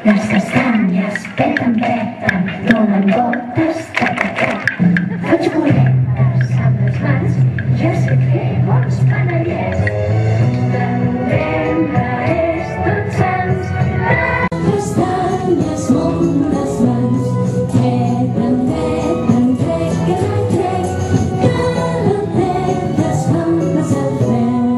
Les castanyes peten, peten, donen voltes, tac-tac-tac. Faig boletes amb les mans, ja sé fer bons panellets. De novembre és Tots Sants, les castanyes m'omplen les mans. Peten, peten, crec, crec, crec, calentetes fan passar el fred.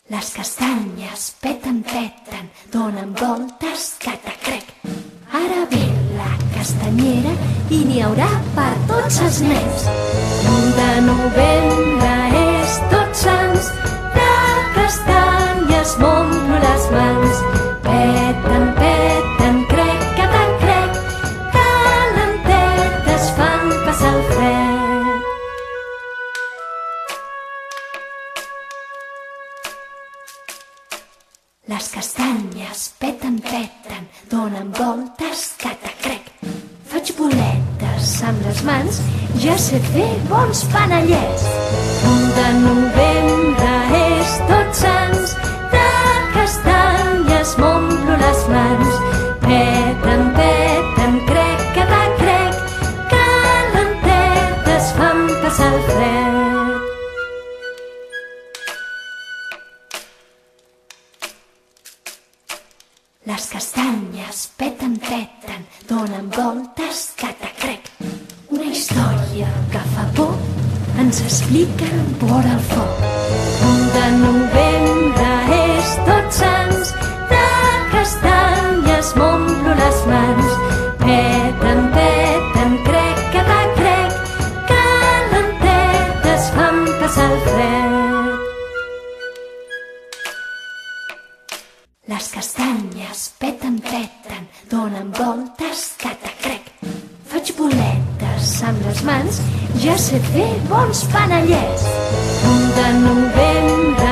Les castanyes peten, peten, donen voltes, catacrec. Ara ve la castanyera i n'hi haurà per tots els nens. De novembre és Tots Sants, de castanyes m'omplo les mans. Peten, peten, crec, catacrec, calentetes fan passar el fred. Les castanyes peten, peten, donen voltes, catacrec. Faig boletes amb les mans, ja sé fer bons panellets. De novembre és Tots Sants, de castanyes m'omplo les mans. Peten, peten, crec, catacrec, calentetes fan passar el fred. Les castanyes peten, peten, donen voltes, catacrec. Una història que fa por ens expliquen vora el foc. De novembre és Tots Sants, de castanyes m'omplo les mans. Peten, peten, crec, catacrec, calentetes fan passar el fred. Les castanyes peten, peten, donen voltes, catacrec. Faig boletes amb les mans, ja sé fer bons panellets. De novembre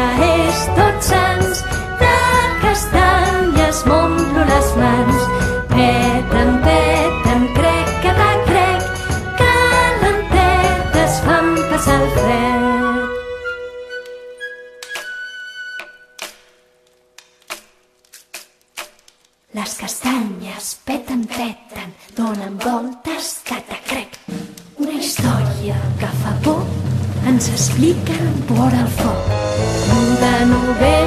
voltes catacrec. Una història que fa por ens expliquen vora el foc. 1 de novembre